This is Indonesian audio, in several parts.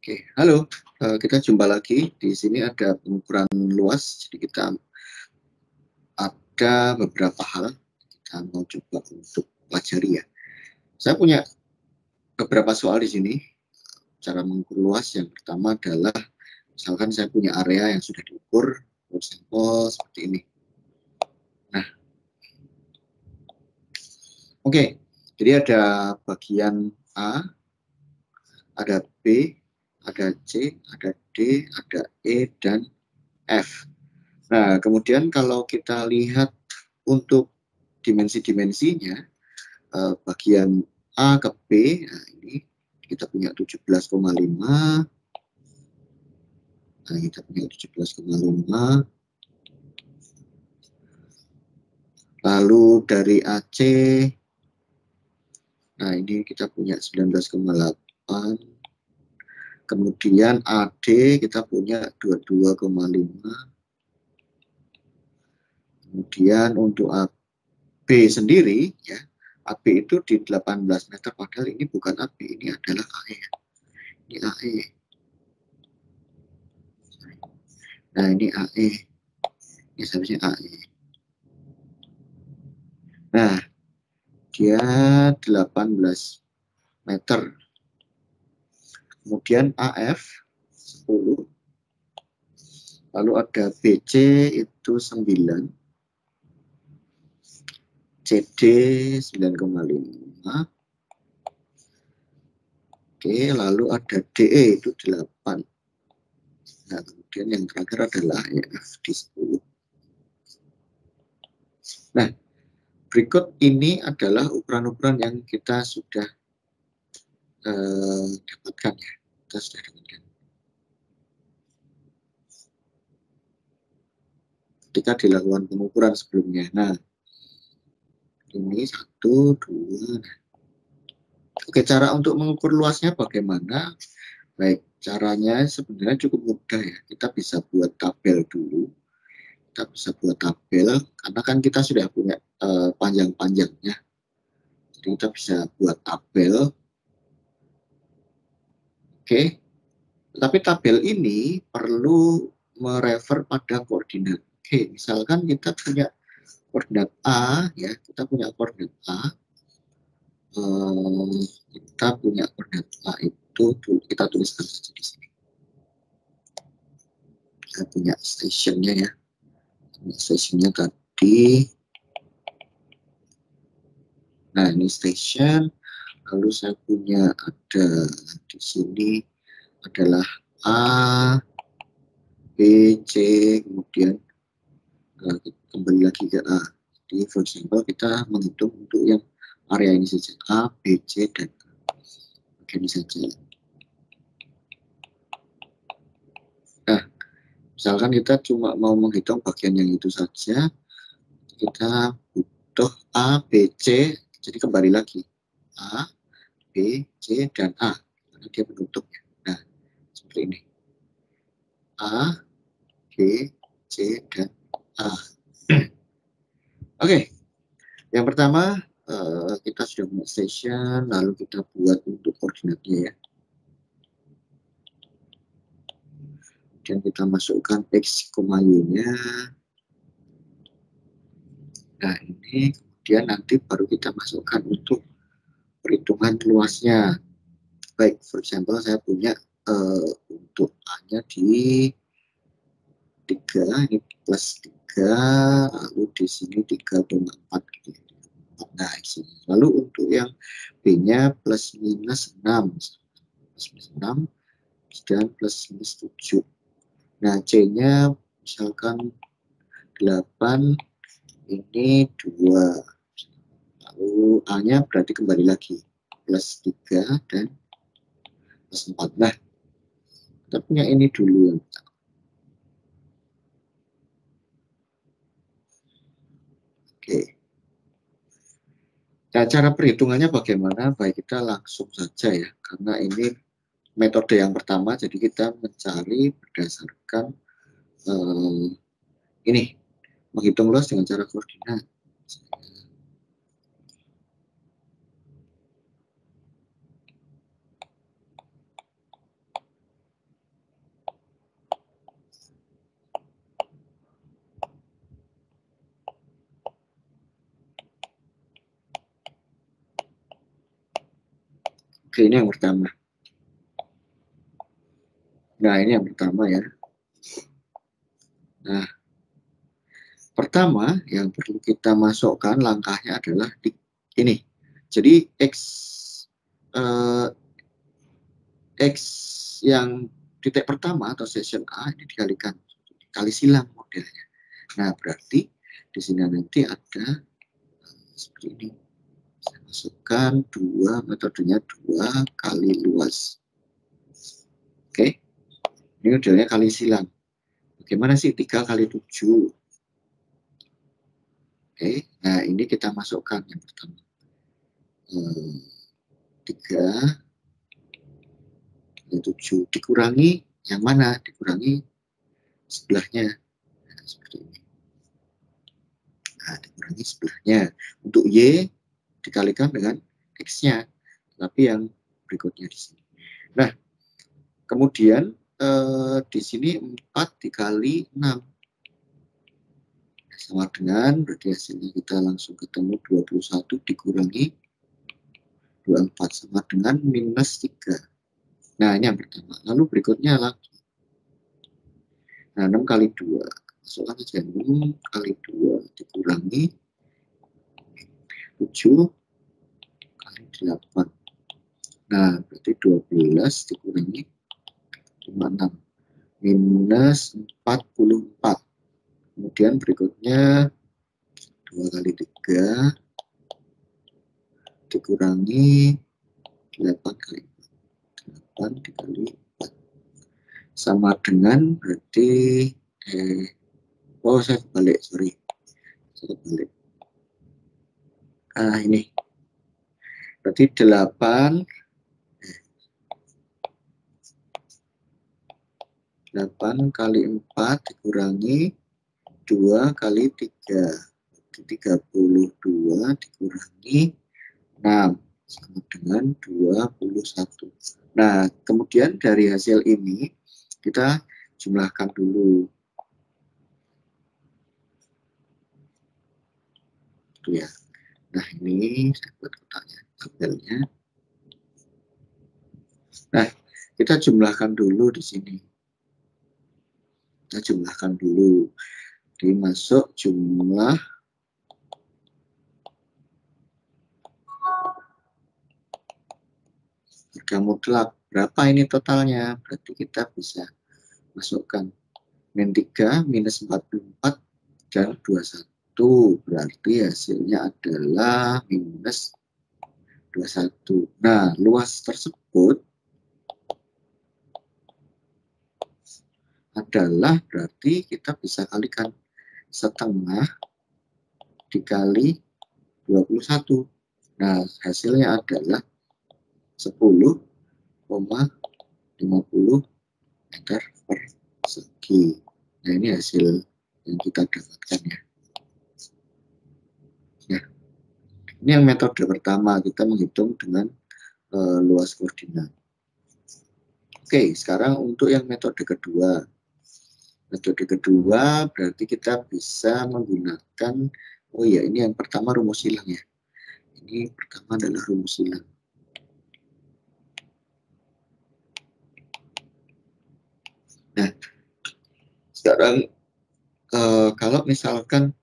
Oke, halo. Kita jumpa lagi. Di sini ada pengukuran luas. Jadi kita ada beberapa hal kita mau coba untuk pelajari ya. Saya punya beberapa soal di sini. Cara mengukur luas yang pertama adalah misalkan saya punya area yang sudah diukur, sampel seperti ini. Nah, oke. Jadi ada bagian A, ada B, ada C, ada D, ada E, dan F. Nah, kemudian kalau kita lihat untuk dimensi-dimensinya, bagian A ke B, nah ini kita punya 17,5, nah kita punya 17,5, lalu dari AC, nah ini kita punya 19,8, kemudian AD kita punya 22,5, kemudian untuk AB sendiri, ya, AB itu di 18 meter, padahal ini bukan AB, ini adalah AE. Ini AE. Nah, ini AE. Ini seharusnya AE. Nah, dia 18 meter. Kemudian AF 10. Lalu ada BC itu 9. CD 9,5. Oke, lalu ada DE itu 8. Nah, kemudian yang terakhir adalah EF di 10. Nah, berikut ini adalah ukuran-ukuran yang kita sudah dapatkan ya. Kita sudah dapatkan. Ketika dilakukan pengukuran sebelumnya. Nah, ini 1, 2. Oke, cara untuk mengukur luasnya bagaimana? Baik, caranya sebenarnya cukup mudah ya. Kita bisa buat tabel dulu. Kita bisa buat tabel, karena kan kita sudah punya panjang-panjangnya. Jadi kita bisa buat tabel. Oke, tapi tabel ini perlu merefer pada koordinat. Oke, misalkan kita punya koordinat A, ya, kita punya koordinat A. Kita punya koordinat A itu kita tuliskan saja di sini. Kita punya stationnya ya. Stationnya tadi. Nah, ini station. Lalu saya punya ada di sini adalah A, B, C, kemudian kembali lagi ke A. Jadi for example kita menghitung untuk yang area ini saja, A, B, C, dan bagian ini saja. Nah, misalkan kita cuma mau menghitung bagian yang itu saja, kita butuh A, B, C, jadi kembali lagi A, B, C, dan A, karena dia penutupnya. Nah, seperti ini. A, B, C, dan A. Oke, yang pertama kita sudah punya station, lalu kita buat untuk koordinatnya ya. Dan kita masukkan X, Y-nya. Nah, ini kemudian nanti baru kita masukkan untuk perhitungan luasnya. Baik, for example saya punya untuk A-nya di 3, ini plus 3, lalu di sini 3,4 gitu. Nah, isi. Lalu untuk yang B-nya plus minus 6, plus minus 6 dan plus minus 7. Nah, C-nya misalkan 8, ini 2. Lalu A-nya berarti kembali lagi plus 3 dan plus 4. Nah, kita punya ini dulu. Oke. Nah, cara perhitungannya bagaimana? Baik, kita langsung saja ya, karena ini metode yang pertama, jadi kita mencari berdasarkan ini, menghitung luas dengan cara koordinat. Oke, ini yang pertama. Nah, ini yang pertama ya. Nah, pertama yang perlu kita masukkan langkahnya adalah di ini. Jadi eh, X yang titik pertama atau session A ini dikalikan, dikali silang modelnya. Nah, berarti di sini nanti ada seperti ini. Saya masukkan metodenya 2 kali luas. Oke, ini modelnya kali silang. Bagaimana sih 3 kali 7? Oke, nah ini kita masukkan yang pertama. 3 kali 7 dikurangi yang mana? Dikurangi sebelahnya. Nah, seperti ini. Nah, dikurangi sebelahnya. Untuk Y dikalikan dengan X-nya. Tapi yang berikutnya di sini. Nah, kemudian di sini 4 dikali 6. Sama dengan, berarti hasilnya kita langsung ketemu 21 dikurangi 24 sama dengan minus 3. Nah, ini yang pertama. Lalu berikutnya lagi. Nah, 6 kali 2. Masukkan saja 6 kali 2 dikurangi 7 kali 8. Nah, berarti 12 dikurangi 56. Minus 44. Kemudian berikutnya 2 kali 3 dikurangi 8 kali 4. 8 dikali 4. Sama dengan berarti saya balik, sorry. Saya balik. Ini. Berarti 8 kali 4 dikurangi 2 kali 3. 32 dikurangi 6 sama dengan 21. Nah, kemudian dari hasil ini kita jumlahkan dulu. Itu ya. Nah, ini saya buat kotaknya, tabelnya. Nah, kita jumlahkan dulu di sini. Kita jumlahkan dulu. Dimasuk jumlah harga mutlak. Berapa ini totalnya? Berarti kita bisa masukkan min 3, minus 44, dan 21. Berarti hasilnya adalah minus 21. Nah, luas tersebut adalah berarti kita bisa kalikan setengah dikali 21. Nah, hasilnya adalah 10,50 meter persegi. Nah, ini hasil yang kita dapatkan ya. Nah, ini yang metode pertama, kita menghitung dengan luas koordinat. Oke, sekarang untuk yang metode kedua. Metode kedua berarti kita bisa menggunakan, oh ya, ini yang pertama rumus silang ya. Ini pertama adalah rumus silang. Nah, sekarang kalau misalkan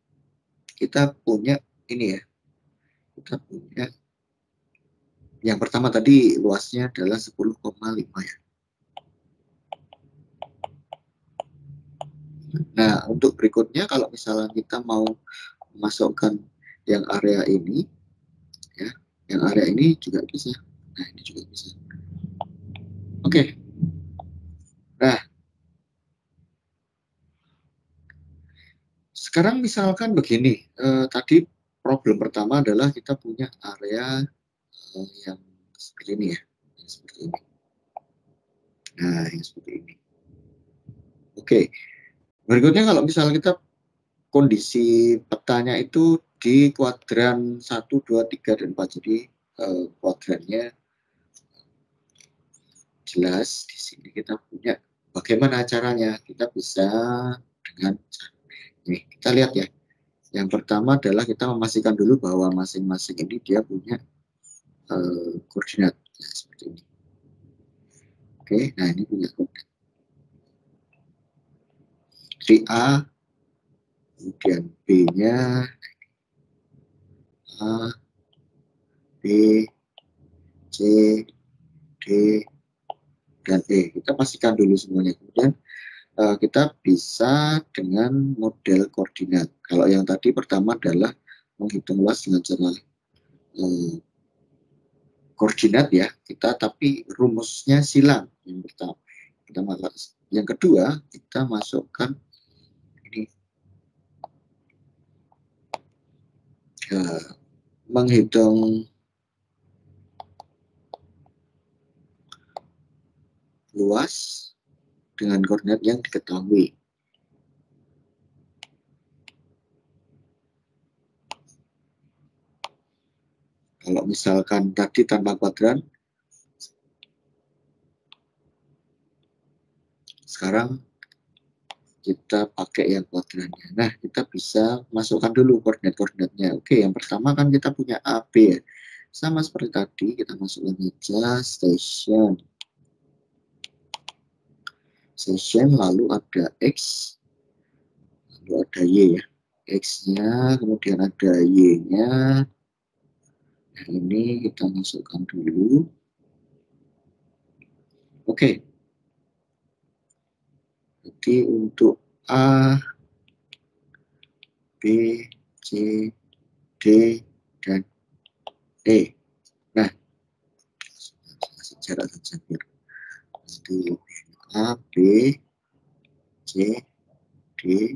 kita punya ini ya, kita punya yang pertama tadi luasnya adalah 10,5 ya. Nah, untuk berikutnya kalau misalnya kita mau memasukkan yang area ini, ya, yang area ini juga bisa. Nah, ini juga bisa. Oke. Nah, sekarang misalkan begini, tadi problem pertama adalah kita punya area yang seperti ini ya, yang seperti ini. Nah, yang seperti ini. Oke, berikutnya kalau misalnya kita kondisi petanya itu di kuadran 1, 2, 3, dan 4. Jadi kuadrannya jelas. Di sini kita punya bagaimana caranya. Kita bisa dengan ini, kita lihat ya. Yang pertama adalah kita memastikan dulu bahwa masing-masing ini dia punya koordinat Nah, seperti ini. Oke, nah ini punya koordinat. Jadi A, kemudian B-nya, A, B, C, D, dan E. Kita pastikan dulu semuanya. Kemudian kita bisa dengan model koordinat. Kalau yang tadi pertama adalah menghitung luas dengan cara koordinat ya, kita tapi rumusnya silang. Yang pertama, yang kedua kita masukkan ini menghitung luas dengan koordinat yang diketahui. Kalau misalkan tadi tanpa kuadran, sekarang kita pakai yang kuadrannya. Nah, kita bisa masukkan dulu koordinat-koordinatnya. Oke, yang pertama kan kita punya AB ya. Sama seperti tadi, kita masukkan aja station. Station, lalu ada X, lalu ada Y ya. X-nya, kemudian ada Y-nya. Nah, ini kita masukkan dulu. Oke. Jadi untuk A, B, C, D, dan E. Nah, sejarah saja biar nanti A, B, C, D,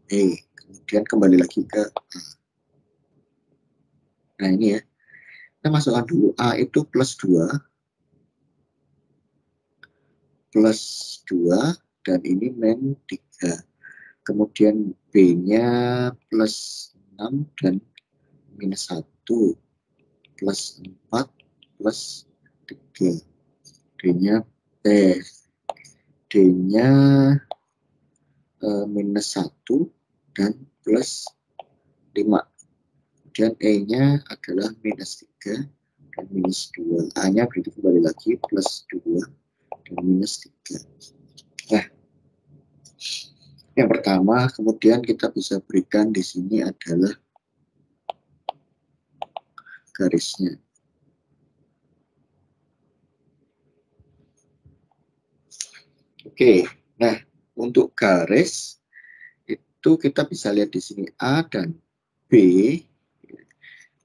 E. Kemudian kembali lagi ke A. Nah, ini ya. Kita masukkan dulu A itu plus 2. Plus 2. Dan ini min 3. Kemudian B-nya plus 6 dan minus 1. Plus 4 plus 3. D-nya D-nya minus 1 dan plus 5. Kemudian E-nya adalah minus 3 dan minus 2. A-nya berarti kembali lagi plus 2 dan minus 3. Nah, yang pertama, kemudian kita bisa berikan di sini adalah garisnya. Oke, nah untuk garis itu kita bisa lihat di sini A dan B.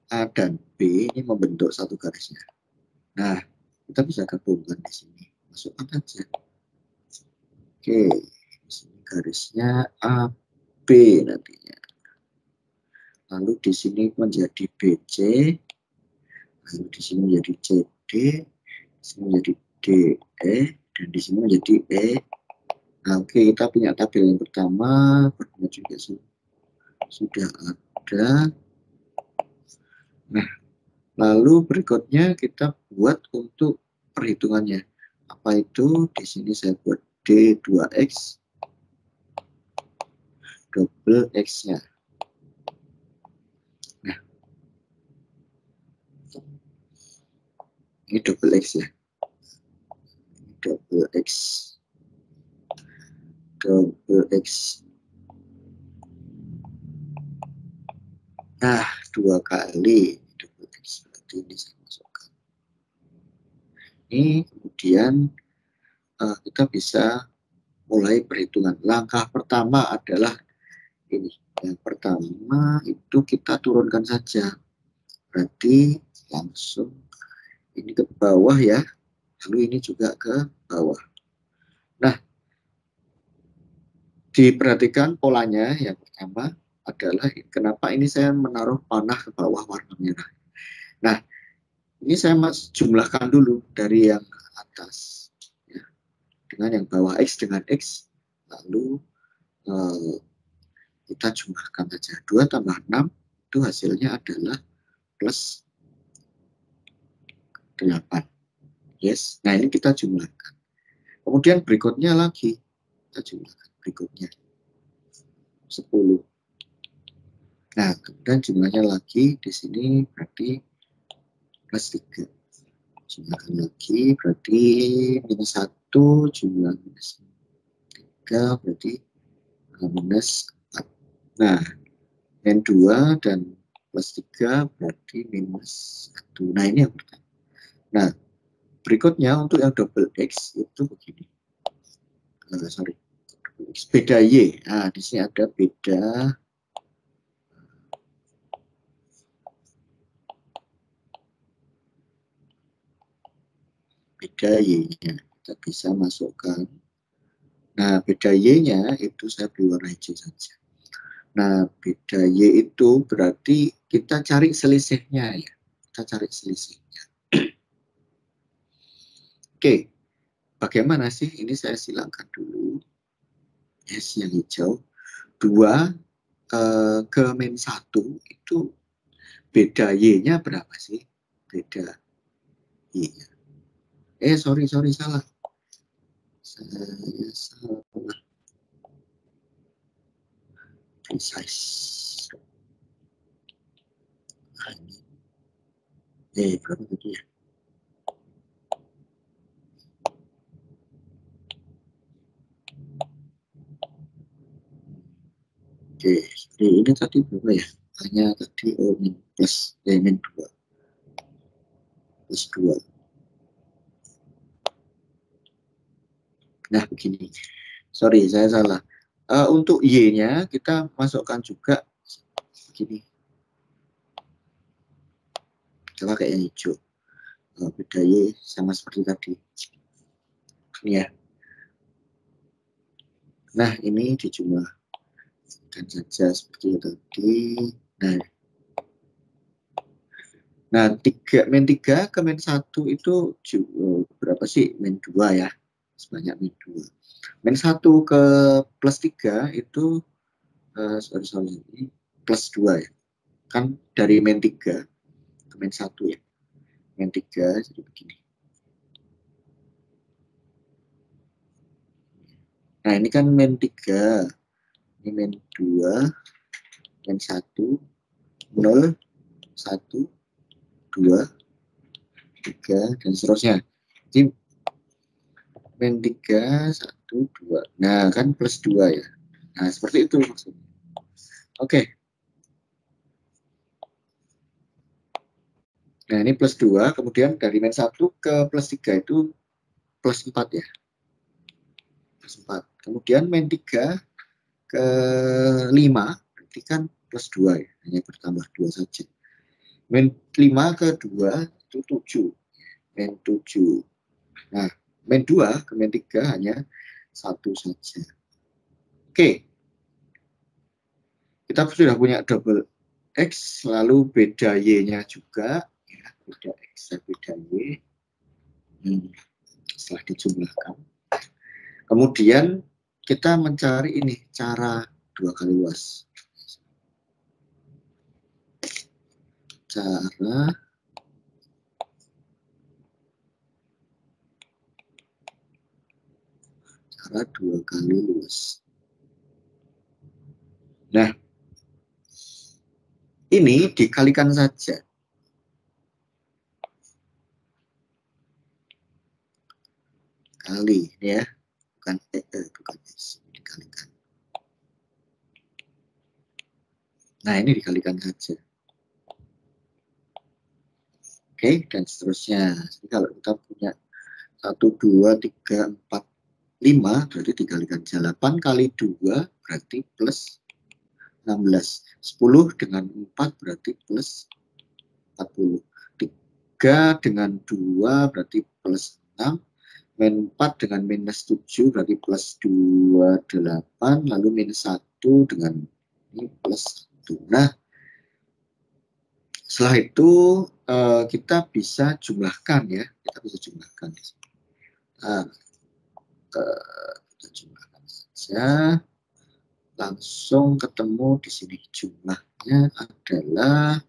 A dan B ini membentuk satu garisnya. Nah, kita bisa gabungkan di sini. Masukkan aja. Oke, di sini garisnya AB nantinya. Lalu di sini menjadi BC. Lalu di sini menjadi CD. Di sini menjadi DE. Dan di sini menjadi E. Nah, oke, kita punya tabel yang pertama. Koordinat juga sudah ada. Nah, lalu berikutnya kita buat untuk perhitungannya. Apa itu? Di sini saya buat D2X double X-nya. Nah, ini double X ya. Double X. Double X. Nah, 2 kali double X. Berarti ini saya masukkan. Ini kemudian kita bisa mulai perhitungan. Langkah pertama adalah ini. Yang pertama itu kita turunkan saja. Berarti langsung ini ke bawah ya. Lalu ini juga ke bawah. Nah, diperhatikan polanya yang pertama adalah kenapa ini saya menaruh panah ke bawah warna merah. Nah, ini saya jumlahkan dulu dari yang atas. Ya. Dengan yang bawah X dengan X. Lalu kita jumlahkan saja. 2 tambah 6 itu hasilnya adalah plus 8. Yes. Nah, ini kita jumlahkan. Kemudian berikutnya lagi. Kita jumlahkan berikutnya. 10. Nah, kemudian jumlahnya lagi di sini berarti plus 3. Jumlahkan lagi, berarti minus 1 jumlah minus 3 berarti minus 4. Nah, min 2 dan plus 3 berarti minus 1. Nah, ini yang pertama. Nah, berikutnya untuk yang double X itu begini. Sorry. Beda Y. Nah, di sini ada beda Y-nya. Kita bisa masukkan. Nah, beda Y-nya itu saya beri warna hijau saja. Nah, beda Y itu berarti kita cari selisihnya ya. Kita cari selisihnya. Oke, bagaimana sih? Ini saya silangkan dulu. S yang hijau. 2 ke min 1 itu beda Y-nya berapa sih? Beda Y-nya. Sorry, salah. Saya salah. Precise. Berapa tadi ya? Oke, ini tadi berapa ya? Hanya tadi min plus, min 2. Plus 2. Nah, begini. Sorry, saya salah. Untuk Y-nya kita masukkan juga begini. Kita pakai yang hijau. Beda Y sama seperti tadi. Ini ya. Nah, ini dijumlahkan saja seperti tadi. Nah, min 3 ke min 1 itu berapa sih? Min 2 ya. Sebanyak min 2. Min 1 ke plus 3 itu sorry, plus 2 ya. Kan dari min 3 ke min 1 ya. Min 3 jadi begini. Nah, ini kan min 3. Ini min 2, min 1, 0, 1, 2, 3, dan seterusnya. Jadi min 3, 1, 2. Nah, kan plus 2 ya. Nah, seperti itu maksudnya. Oke. Nah, ini plus 2. Kemudian dari min 1 ke plus 3 itu plus 4 ya. Plus 4. Kemudian min 3 ke 5. Berarti kan plus 2 ya. Hanya bertambah 2 saja. Min 5 ke 2 itu 7. Min 7. Nah, min 2 ke min 3 hanya 1 saja. Oke. Kita sudah punya double X, lalu beda Y-nya juga. Ya, beda X dan beda Y. Setelah dijumlahkan. Kemudian kita mencari ini, cara 2 kali luas. Cara cara 2 kali luas. Nah, ini dikalikan saja. Kali, ya. Bukan S, dikalikan. Nah, ini dikalikan saja. Oke, dan seterusnya. Jadi kalau kita punya 1, 2, 3, 4, 5, berarti dikalikan 8 kali 2 berarti plus 16. 10 dengan 4 berarti plus 40. 3 dengan 2 berarti plus 6. Min 4 dengan minus 7 berarti plus 28. Lalu minus 1 dengan ini plus 1. Nah, setelah itu kita bisa jumlahkan ya. Kita bisa jumlahkan. Nah, kita jumlahkan saja. Langsung ketemu di sini. Jumlahnya adalah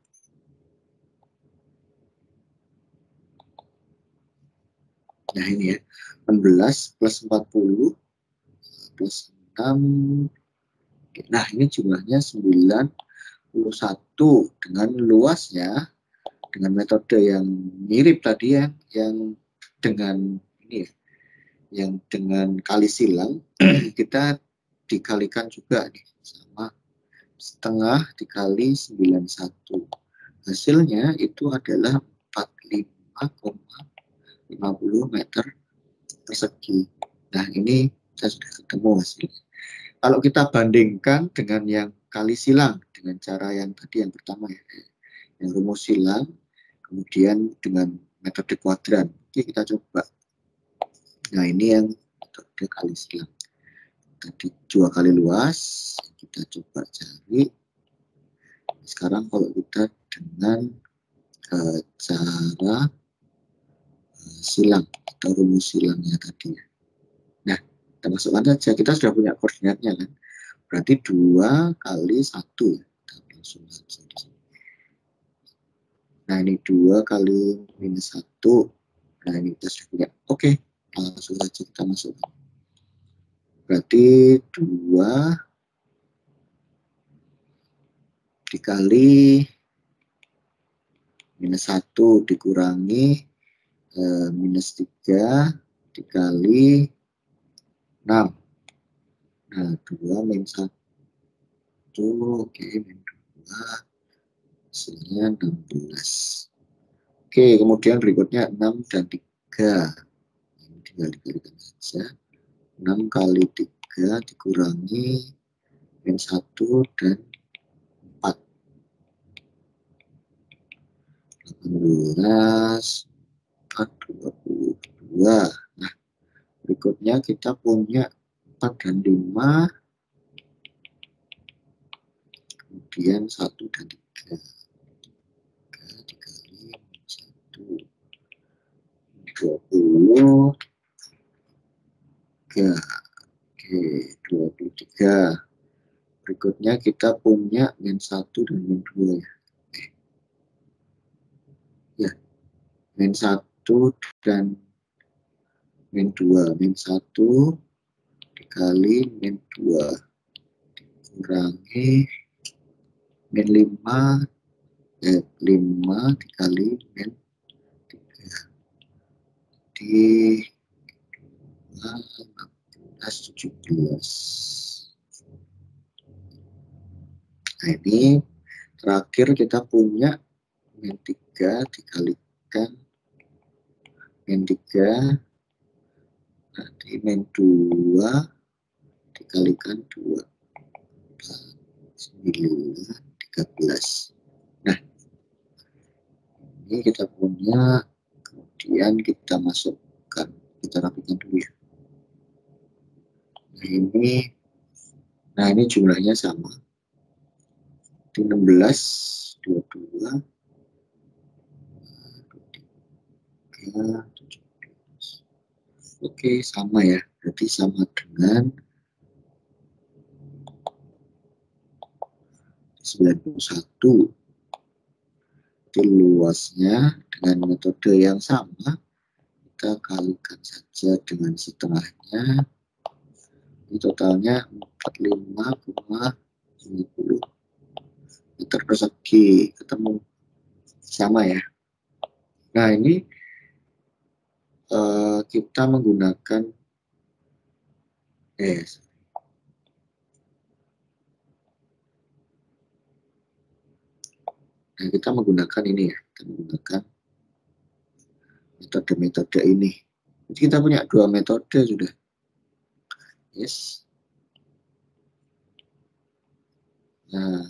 nah ini ya, 16 plus 40 plus 6. Nah, ini jumlahnya 91 dengan luasnya dengan metode yang mirip tadi ya, yang dengan ini ya, yang dengan kali silang kita dikalikan juga nih sama setengah dikali 91. Hasilnya itu adalah 45,50 meter persegi. Nah, ini saya sudah ketemu hasilnya. Kalau kita bandingkan dengan yang kali silang, dengan cara yang tadi yang pertama ya, yang rumus silang, kemudian dengan metode kuadran. Oke, kita coba. Nah, ini yang metode kali silang. Tadi 2 kali luas, kita coba cari. Sekarang kalau kita dengan cara silang atau rumus silangnya tadi. Nah, kita masukkan saja. Kita sudah punya koordinatnya kan. Berarti 2 kali 1 ya. Kita langsung saja. Nah, ini 2 kali minus 1. Nah, ini kita sudah punya. Oke, langsung saja kita masukkan. Berarti 2 dikali minus 1 dikurangi minus 3 dikali 6. Nah, 2 min 1. Oke, min 2. Hasilnya 16. Oke, kemudian berikutnya 6 dan 3. Ini tinggal dikalikan saja. 6 kali 3 dikurangi min 1 dan 4. 18. 22. Nah, berikutnya kita punya 4 dan 5. Kemudian 1 dan 3. 3 dikali 1. 20. Oke, 23. Berikutnya kita punya min 1 dan min 2 ya. Ya, min 1 dan min 2. Min 1 dikali min 2 dikurangi min 5. 5 dikali min 3. Di 15, 17. Nah, ini terakhir kita punya min 3 dikalikan min 3. Nanti min 2 dikalikan 2. 9, 13. Nah, ini kita punya. Kemudian kita masukkan. Kita rapikan dulu ya. Nah, ini jumlahnya sama. 16, 22, 23, 17. Oke, sama ya. Berarti sama dengan 91. Jadi luasnya dengan metode yang sama, kita kalikan saja dengan setengahnya. Ini totalnya 45,50 meter persegi. Ketemu sama ya. Nah, ini kita menggunakan Nah, kita menggunakan ini ya, kita menggunakan metode-metode ini. Jadi kita punya 2 metode sudah. Yes. Nah,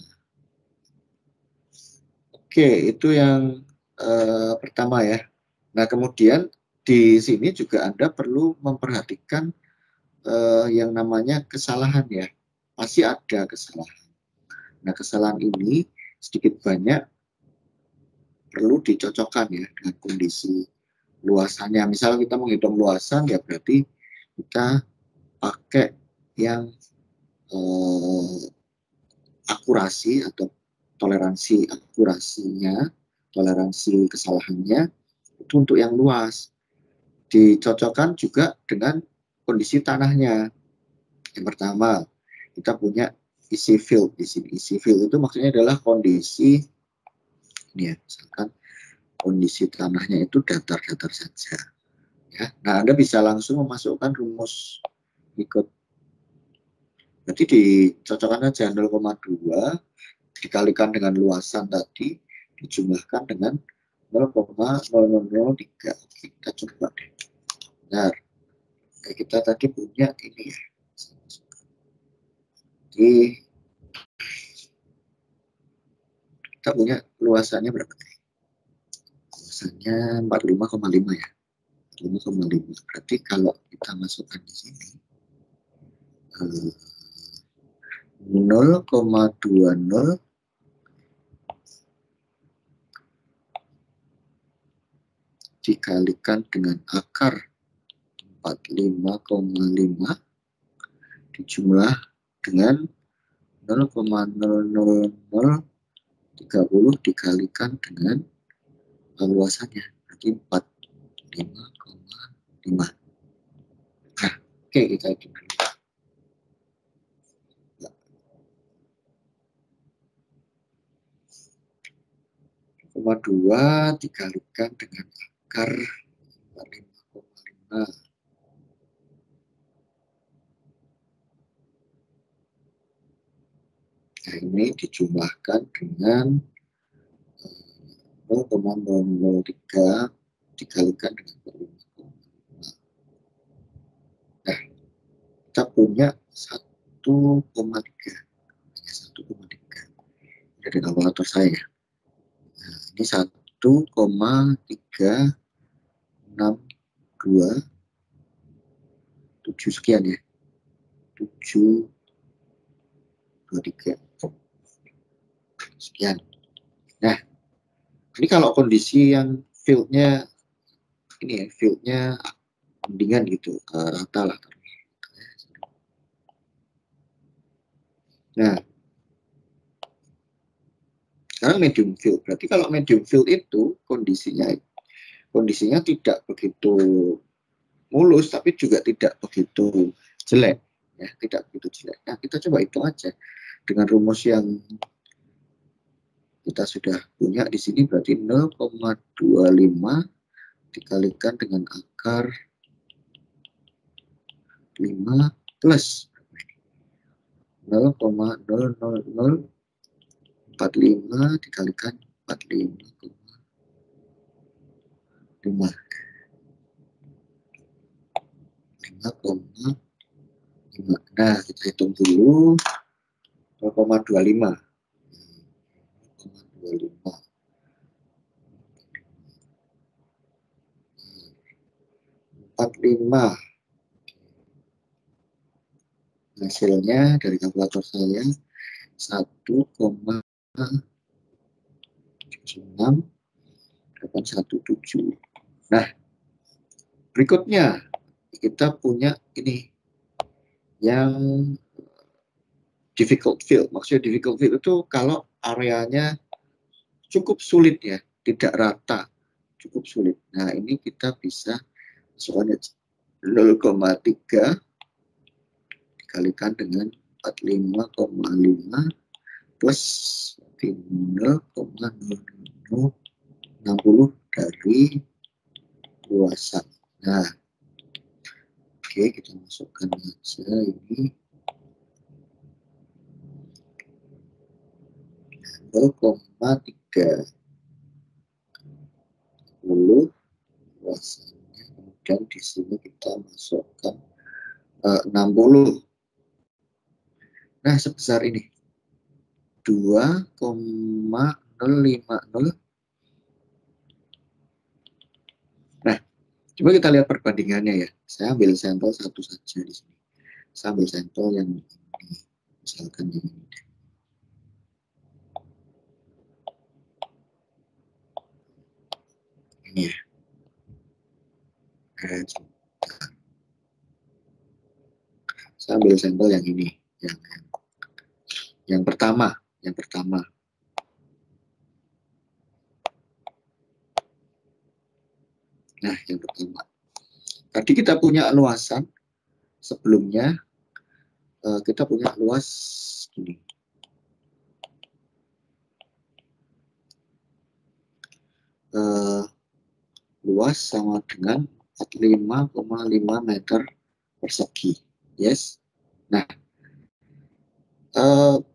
oke, itu yang pertama ya. Nah, kemudian di sini juga Anda perlu memperhatikan yang namanya kesalahan ya. Pasti ada kesalahan. Nah, kesalahan ini sedikit banyak perlu dicocokkan ya dengan kondisi luasannya. Misal kita menghitung luasan ya berarti kita pakai yang akurasi atau toleransi akurasinya, toleransi kesalahannya itu untuk yang luas. Dicocokkan juga dengan kondisi tanahnya. Yang pertama, kita punya isi field di sini. Isi field itu maksudnya adalah kondisi ini ya, misalkan kondisi tanahnya itu datar-datar saja. Ya. Nah, Anda bisa langsung memasukkan rumus berikut. Berarti dicocokkan aja 0,2 dikalikan dengan luasan tadi, dijumlahkan dengan 0,0003. Kita coba deh. Benar. Kita tadi punya ini ya. Jadi kita punya luasannya berapa? Luasannya 45,5 ya. 45,5. Berarti kalau kita masukkan di sini 0,20 dikalikan dengan akar 45,5 dijumlah dengan 0,0030 dikalikan dengan luasannya, berarti 45,5. Nah, oke, kita hitung dulu. 0,2 dikalikan dengan akar 45,5. Nah, ini dijumlahkan dengan 0,003 dikalikan dengan 45,5. Nah, kita punya 1,3. Hanya 1,3. Dari kalkulator saya. Nah, ini 1,362 sekian ya. 723 sekian. Nah, ini kalau kondisi yang fieldnya ini ya, fieldnya mendingan gitu, rata lah. Nah, sekarang medium field. Berarti kalau medium field itu kondisinya tidak begitu mulus, tapi juga tidak begitu jelek, ya, tidak begitu jelek. Nah, kita coba hitung aja dengan rumus yang kita sudah punya di sini, berarti 0,25 dikalikan dengan akar 5 plus 0,00045 dikalikan 45,5. 5,5. Nah, kita hitung dulu 0,25. 45. Hasilnya dari kalkulator saya 1,76. Nah, berikutnya kita punya ini yang difficult field. Maksudnya difficult field itu kalau areanya cukup sulit ya, tidak rata, cukup sulit. Nah, ini kita bisa masukkan 0,3 dikalikan dengan 45,5 plus 0,0060 dari luasan. Nah, oke, kita masukkan saja ini 0,3 luasannya, kemudian di sini kita masukkan 60. Nah, sebesar ini 2,050. Nah, coba kita lihat perbandingannya ya. Saya ambil sampel satu saja di sini. Saya ambil sampel yang ini, misalkan yang ini. Ini ya. Saya ambil sampel yang ini, yang pertama. Nah, yang pertama. Tadi kita punya luasan sebelumnya, kita punya luas gini. luas sama dengan 45,5 meter persegi. Yes. Nah,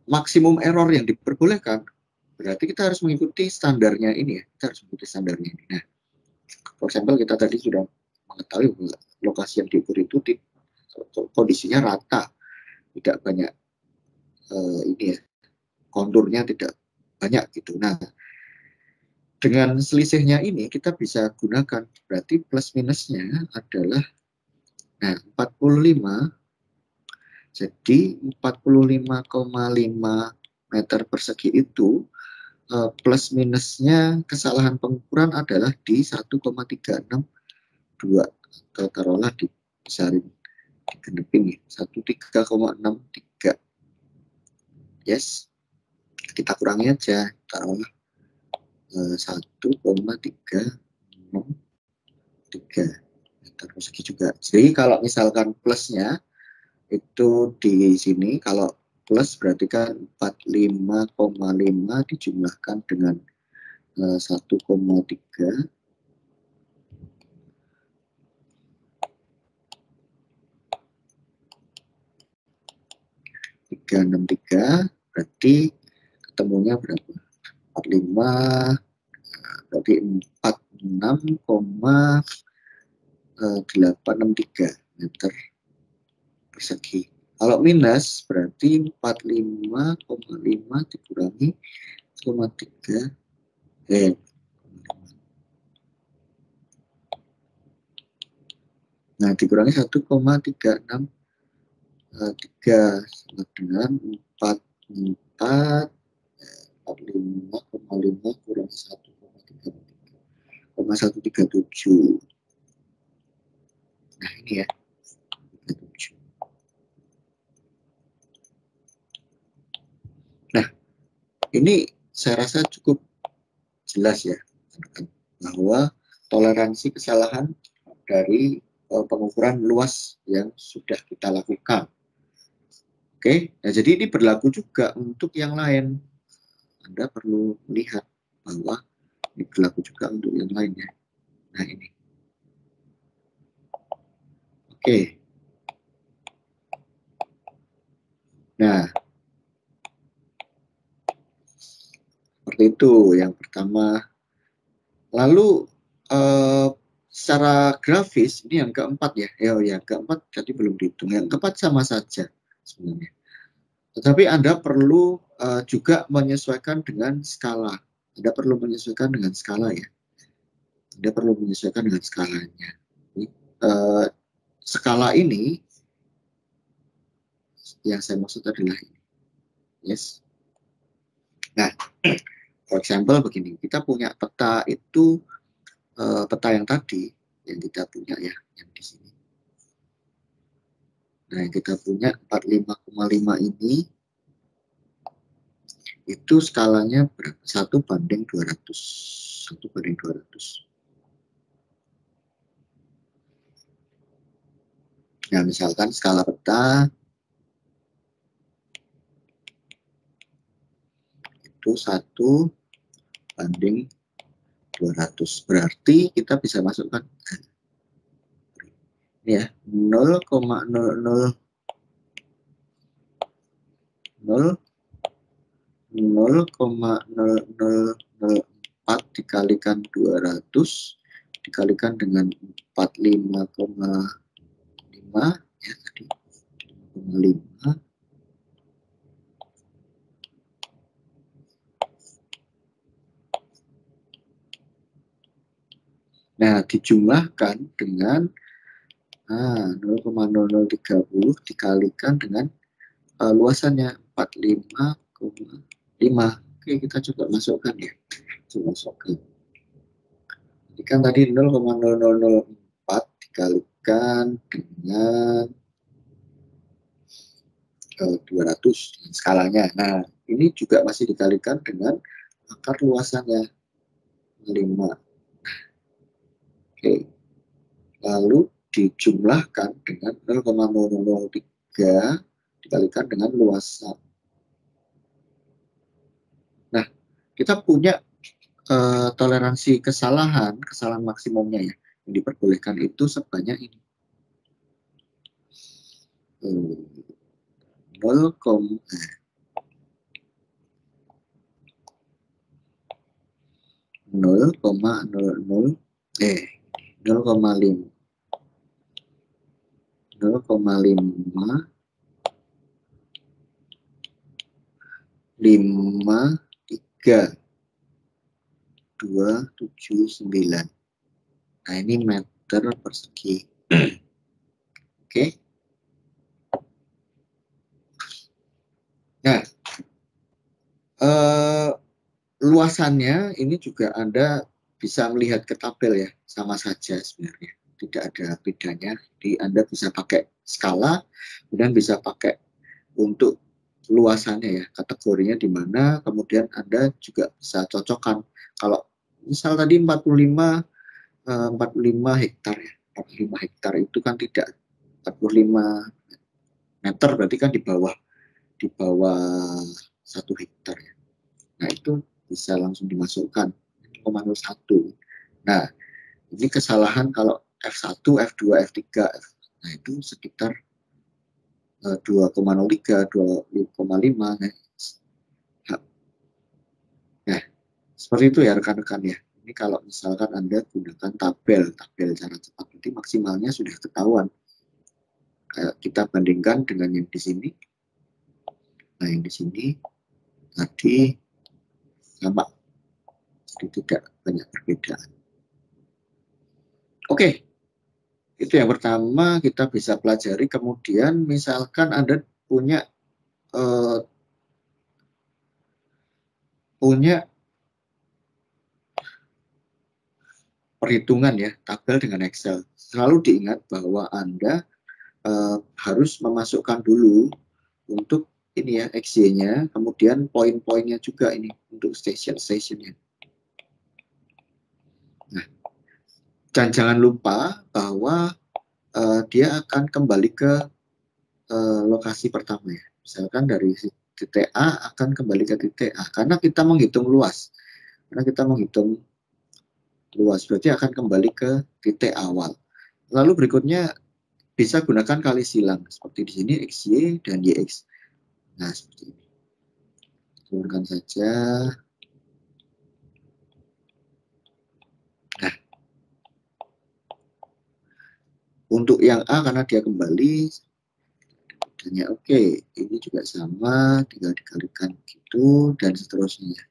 maksimum error yang diperbolehkan berarti kita harus mengikuti standarnya ini ya. Kita harus mengikuti standarnya ini. Nah, for example kita tadi sudah mengetahui bahwa lokasi yang diukur itu kondisinya rata, tidak banyak ini ya, konturnya tidak banyak gitu. Nah, dengan selisihnya ini kita bisa gunakan, berarti plus minusnya adalah, nah 45, jadi 45,5 meter persegi itu plus minusnya kesalahan pengukuran adalah di 1,362, atau taruhlah dibesarin, digenepin ya, 13,63. Yes, kita kurangi aja, taruhlah 1,363 meter persegi juga. Jadi kalau misalkan plusnya itu di sini, kalau plus berarti kan 45,5 dijumlahkan dengan 1,3, berarti ketemunya berapa? 45, berarti 46,863 meter persegi. Kalau minus berarti 45,5 dikurangi 1,3, nah dikurangi 1,363 sama dengan 45,5 kurangi 1,137. Nah ini ya, 37. Nah ini saya rasa cukup jelas ya, bahwa toleransi kesalahan dari pengukuran luas yang sudah kita lakukan. Oke, nah jadi ini berlaku juga untuk yang lain. Anda perlu melihat bahwa ini berlaku juga untuk yang lainnya. Nah ini. Oke. Nah, seperti itu yang pertama. Lalu secara grafis ini yang keempat ya. Yang keempat tadi belum dihitung. Yang keempat sama saja sebenarnya. Tetapi Anda perlu juga menyesuaikan dengan skala. Anda perlu menyesuaikan dengan skala ya. Anda perlu menyesuaikan dengan skalanya. Skala ini yang saya maksud adalah ini. Yes. Nah, for example begini, kita punya peta itu, peta yang tadi yang kita punya ya, yang di sini. Nah, yang kita punya 45,5 ini itu skalanya berapa? 1:200. 1:200. Nah, misalkan skala peta itu 1:200. Berarti kita bisa masukkan ini ya, 0,0004 dikalikan 200 dikalikan dengan 45,5 ya tadi 5. Nah, dijumlahkan dengan 0,0030 dikalikan dengan luasannya 45,5. Oke, kita coba masukkan ya. Coba masukkan. Jadi kan tadi 0,0004 dikalikan dengan 200 skalanya. Nah, ini juga masih dikalikan dengan akar luasannya 5. Oke. Lalu dijumlahkan dengan 0,003 dikalikan dengan luasan. Nah, kita punya toleransi kesalahan maksimumnya ya, yang diperbolehkan itu sebanyak ini. 0,00 0,52379. Nah, ini meter persegi. Oke. Nah, luasannya ini juga Anda bisa melihat ke tabel ya, sama saja sebenarnya. Tidak ada bedanya. Jadi Anda bisa pakai skala, kemudian bisa pakai untuk luasannya ya, kategorinya di mana, kemudian Anda juga bisa cocokkan. Kalau misal tadi 45 hektar ya, 45 hektar itu kan tidak 45 meter, berarti kan di bawah 1 hektar ya. Nah, itu bisa langsung dimasukkan 0,01. Nah, ini kesalahan kalau F1, F2, F3. Nah, itu sekitar 2,03, 2,5. Nah, seperti itu ya rekan-rekan ya. Ini kalau misalkan Anda gunakan tabel cara cepat, berarti maksimalnya sudah ketahuan. Kita bandingkan dengan yang di sini. Nah, yang di sini tadi sama, jadi tidak banyak perbedaan. Oke, itu yang pertama kita bisa pelajari. Kemudian misalkan Anda punya perhitungan ya, tabel dengan Excel. Selalu diingat bahwa Anda harus memasukkan dulu untuk ini ya, XY-nya, kemudian poin-poinnya juga ini untuk station-stationnya. Nah, dan jangan lupa bahwa dia akan kembali ke lokasi pertama ya. Misalkan dari titik A akan kembali ke titik A, karena kita menghitung luas. Berarti akan kembali ke titik awal. Lalu berikutnya bisa gunakan kali silang, seperti di sini XY dan YX. Nah, seperti ini. Turunkan saja. Nah, untuk yang A karena dia kembali, dan oke, ini juga sama, tinggal dikalikan gitu, dan seterusnya.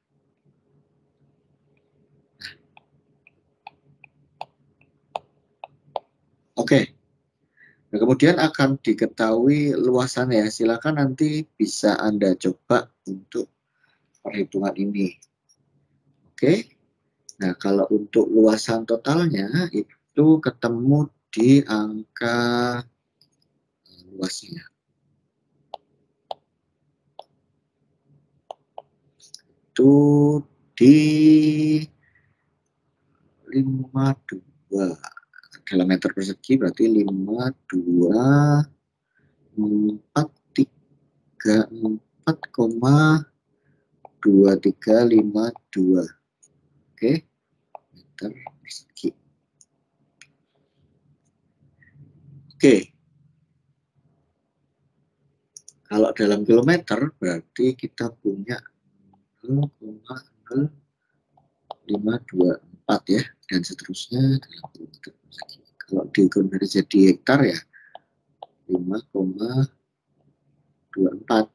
Oke. Nah, kemudian akan diketahui luasannya. Silakan nanti bisa Anda coba untuk perhitungan ini. Oke. Nah, kalau untuk luasan totalnya itu ketemu di angka luasnya. Itu di 52 dalam meter persegi, berarti 52,434,2352. Oke, meter persegi. Oke. Kalau dalam kilometer berarti kita punya 0,0524 ya, dan seterusnya dalam kilometer persegi. Kalau dikonversi jadi hektar ya 5,24.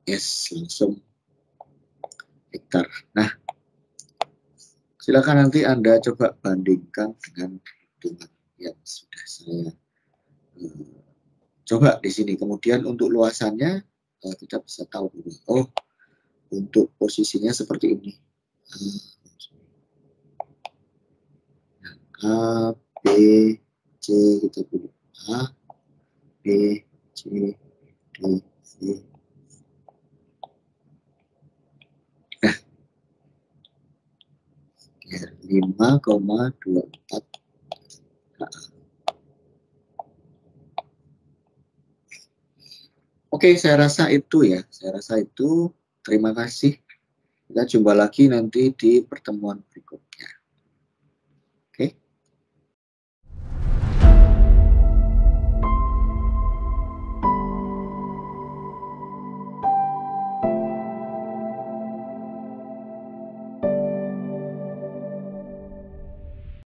Yes, langsung hektar. Nah, silakan nanti Anda coba bandingkan dengan hitungan yang sudah saya coba di sini. Kemudian untuk luasannya kita bisa tahu dulu. Oh, untuk posisinya seperti ini. A, B, C, kita pilih A, B, C, D, E. Nah, ya, 5,24. Oke, saya rasa itu ya. Terima kasih Kita jumpa lagi nanti di pertemuan berikutnya.